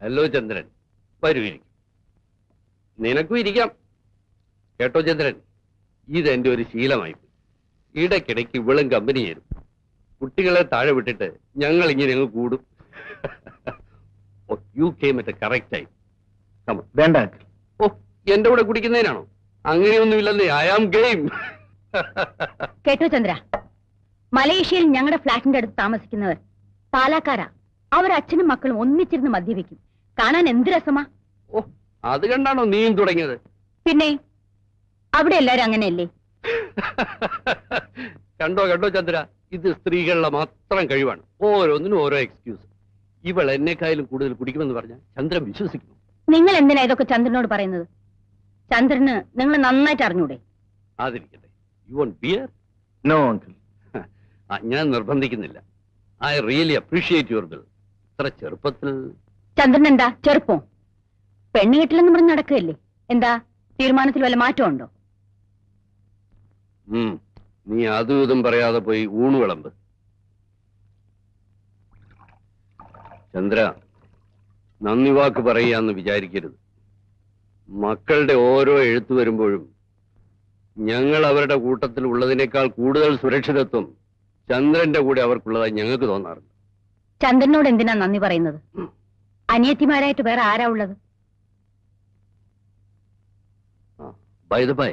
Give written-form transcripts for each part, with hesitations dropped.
Hello ചന്ദ്രൻ, വരൂ ഇരിക്കും. നിനക്കും ഇരിക്കാം. കേട്ടോ ചന്ദ്രൻ, ഇതെന്റെ ഒരു ശീലമായി. ഇടയ്ക്കിടയ്ക്ക് ഇവളും കമ്പനി ചേരും. കുട്ടികളെ താഴെ വിട്ടിട്ട് ഞങ്ങൾ ഇങ്ങനെ അങ്ങ് കൂടും. You came at correct time. വേണ്ട. ഓ, എന്റെ കൂടെ കുടിക്കുന്നതിനാണോ? അങ്ങനെയൊന്നുമില്ലെന്നേ. I am game. കേട്ടോ ചന്ദ്ര, മലേഷ്യയിൽ ഞങ്ങളുടെ ഫ്ലാറ്റിന്റെ അടുത്ത് താമസിക്കുന്നവർ പാലക്കാരാ. അവർ അച്ഛനും മക്കളും ഒന്നിച്ചിരുന്ന് മദ്യപിക്കും. കാണാൻ എന്ത് രസമാ. ഓ, അത് കണ്ടാണോ നീയും തുടങ്ങിയത്? പിന്നെ അവിടെ എല്ലാരും അങ്ങനെയല്ലേ? കണ്ടോ കണ്ടോ ചന്ദ്ര, ഇത് സ്ത്രീകളുടെ മാത്രം കഴിവാണ്. ഓരോന്നിനും ഓരോ എക്സ്ക്യൂസ്. ഇവൾ എന്നെക്കായാലും കൂടുതൽ കുടിക്കുമെന്ന് പറഞ്ഞാൽ ചന്ദ്രൻ വിശ്വസിക്കുന്നു. നിങ്ങൾ എന്തിനാ ഇതൊക്കെ ചന്ദ്രനോട് പറയുന്നത്? ചന്ദ്രന് നിങ്ങൾ നന്നായിട്ട് അറിഞ്ഞൂടെ? അതിരിക്കട്ടെ. You want beer? No uncle. ഞാൻ നിർബന്ധിക്കുന്നില്ല. I really appreciate your bill. ഇത്ര ചെറുപ്പത്തിൽ. ചന്ദ്രൻ എന്താ ചെറുപ്പം? പെണ്ണ് കിട്ടില്ലെന്ന് പറഞ്ഞ് നടക്കുകയല്ലേ? എന്താ തീരുമാനത്തിൽ വല്ല മാറ്റമുണ്ടോ? നീ അതും ഇതും പറയാതെ പോയി ഊണ് വിളമ്പ്. ചന്ദ്ര, നന്ദി വാക്ക് പറയാന്ന് വിചാരിക്കരുത്. മക്കളുടെ ഓരോ എഴുത്തു വരുമ്പോഴും ഞങ്ങൾ അവരുടെ കൂട്ടത്തിൽ ഉള്ളതിനേക്കാൾ കൂടുതൽ സുരക്ഷിതത്വം ചന്ദ്രന്റെ കൂടെ അവർക്കുള്ളതായി ഞങ്ങൾക്ക് തോന്നാറുണ്ട്. ചന്ദ്രനോട് എന്തിനാ നന്ദി പറയുന്നത്? അനിയത്തിമാരായിട്ട് വേറെ ആരാ ഉള്ളത്? By the by,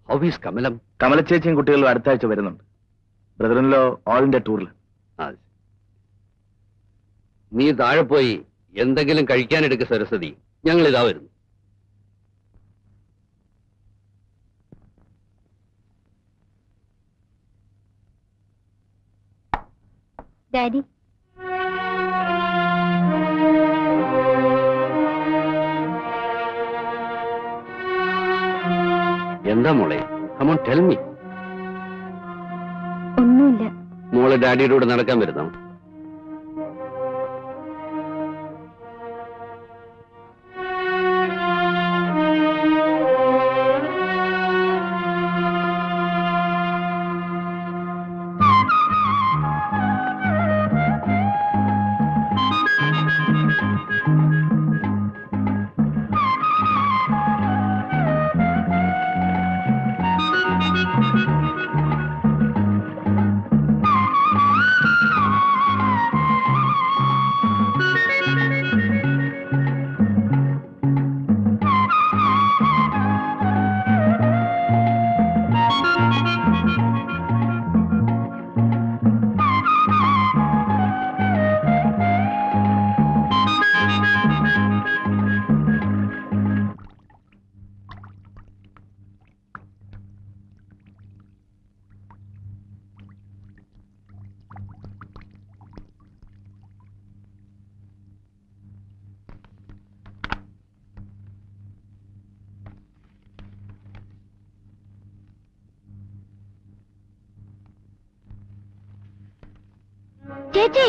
how is Kamalam? Kamala ചേച്ചിയും കുട്ടികളും അടുത്ത ആഴ്ച വരുന്നുണ്ട്. ബ്രദറിൻലോ ഓൾ ഇന്ത്യ ടൂറിൽ. നീ താഴെ പോയി എന്തെങ്കിലും കഴിക്കാനെടുക്ക സരസ്വതി. ഞങ്ങൾ ഇതാ വരുന്നു. ഡാഡി, എന്താ മോളെ? Come on tell me. ഒന്നുമില്ല. മോളെ ഡാഡിയുടെ കൂടെ നടക്കാൻ വരുന്നോ? ചേച്ചി,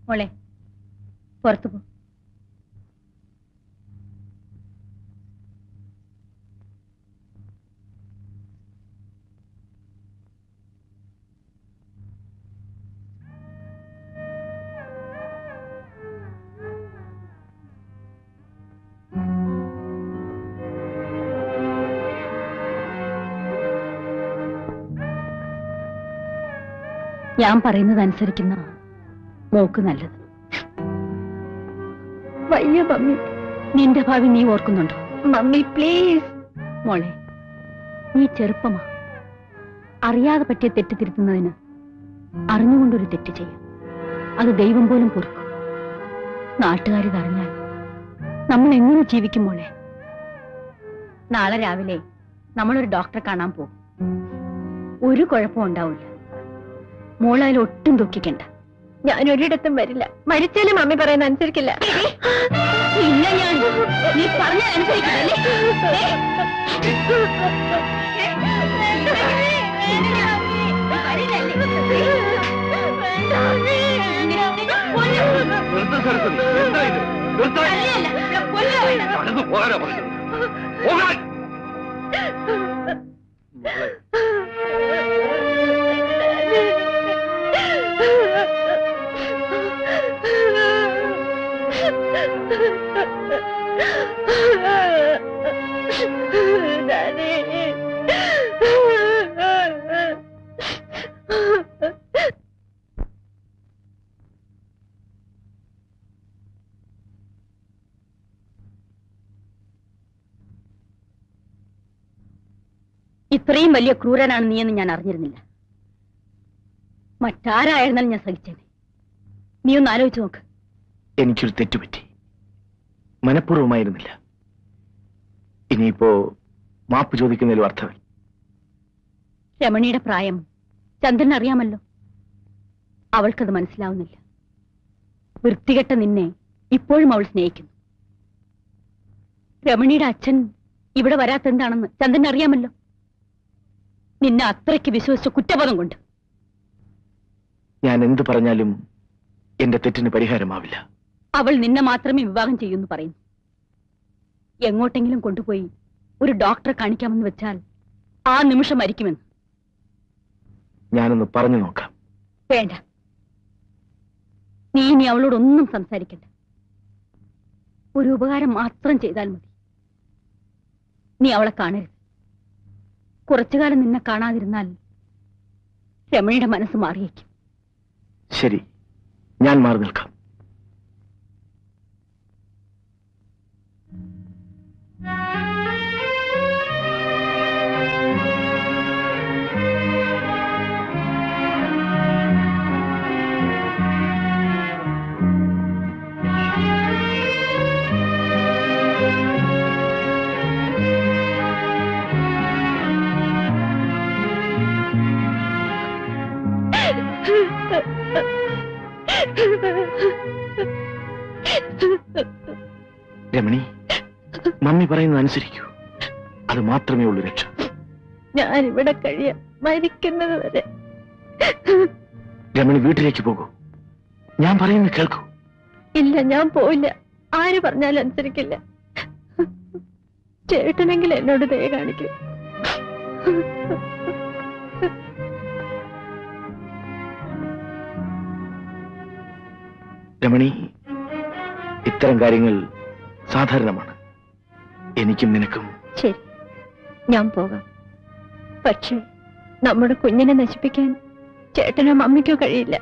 മോളെ പുറത്തു പോ. ഞാൻ പറയുന്നത് അനുസരിക്കുന്ന മോക്ക് നല്ലത്. വയ്യ മമ്മി. നിന്റെ ഭാവി നീ ഓർക്കുന്നുണ്ടോ? Mummy please. മോളെ, നീ ചെറുപ്പമാ. അറിയാതെ പറ്റിയ തെറ്റ് തിരുത്തുന്നതിന് അറിഞ്ഞുകൊണ്ടൊരു തെറ്റ് ചെയ്യാം. അത് ദൈവം പോലും പൊറുക്കും. നാട്ടുകാരിതറിഞ്ഞാൽ നമ്മൾ എങ്ങനെ ജീവിക്കും മോളെ? നാളെ രാവിലെ നമ്മളൊരു ഡോക്ടറെ കാണാൻ പോകും. ഒരു കുഴപ്പവും ഉണ്ടാവില്ല. മോളതിൽ ഒട്ടും ദുഃഖിക്കണ്ട. ഞാൻ ഒരിടത്തും വരില്ല. മരിച്ചാലും മമ്മി പറയുന്ന അനുസരിക്കില്ല. ഇല്ല, ഞാൻ നീ പറഞ്ഞ അനുസരിക്കില്ലേ? ഇത്രയും വലിയ ക്രൂരനാണ് നീയെന്ന് ഞാൻ അറിഞ്ഞിരുന്നില്ല. മറ്റാരായിരുന്നാലും ഞാൻ സഹിച്ചേനെ. നീ ഒന്ന് ആലോചിച്ച് നോക്ക്. എനിക്കൊരു തെറ്റുപറ്റി. മനഃപൂർവ്വമായിരുന്നില്ല. ഇനിയിപ്പോ മാപ്പ് ചോദിക്കുന്നതിലും അർത്ഥമില്ല. രമണിയുടെ പ്രായം ചന്ദ്രൻ അറിയാമല്ലോ. അവൾക്കത് മനസ്സിലാവുന്നില്ല. വൃത്തികെട്ട നിന്നെ ഇപ്പോഴും അവൾ സ്നേഹിക്കുന്നു. രമണിയുടെ അച്ഛൻ ഇവിടെ വരാത്തെന്താണെന്ന് ചന്ദ്രൻ അറിയാമല്ലോ. നിന്നെ അത്രയ്ക്ക് വിശ്വസിച്ച കുറ്റബോധം കൊണ്ട്. ഞാൻ എന്ത് പറഞ്ഞാലും എന്റെ തെറ്റിന് പരിഹാരമാവില്ല. അവൾ നിന്നെ മാത്രമേ വിവാഹം ചെയ്യൂന്ന് പറയുന്നു. എങ്ങോട്ടെങ്കിലും കൊണ്ടുപോയി ഒരു ഡോക്ടറെ കാണിക്കാമെന്ന് വെച്ചാൽ ആ നിമിഷം മരിക്കുമെന്ന്. ഞാനൊന്ന് പറഞ്ഞു നോക്കാം. വേണ്ട, നീ ഇനി അവളോടൊന്നും സംസാരിക്കണ്ട. ഒരു ഉപകാരം മാത്രം ചെയ്താൽ മതി. നീ അവളെ കാണരുത്. കുറച്ചുകാലം നിന്നെ കാണാതിരുന്നാൽ രമണിയുടെ മനസ്സ് മാറിയേക്കും. ശരി, ഞാൻ മാറി നിൽക്കാം. രമണി, മമ്മി പറയുന്നത് അനുസരിക്കൂ. അത് മാത്രമേ ഉള്ളൂ രക്ഷ. ഞാൻ ഇവിടെ കഴിയാം, മരിക്കുന്നത് വരെ. രമണി, വീട്ടിലേക്ക് പോകൂ. ഞാൻ പറയുന്നത് കേൾക്കൂ. ഇല്ല, ഞാൻ പോയില്ല. ആര് പറഞ്ഞാലും അനുസരിക്കില്ല. ചേട്ടനെങ്കിൽ എന്നോട് ദയ കാണിക്കും. രമണി, ഇത്തരം കാര്യങ്ങൾ സാധാരണമാണ്. എനിക്കും നിനക്കും. ശരി, ഞാൻ പോകാം. പക്ഷേ നമ്മുടെ കുഞ്ഞിനെ നശിപ്പിക്കാൻ ചേട്ടനോ മമ്മിക്കോ കഴിയില്ല.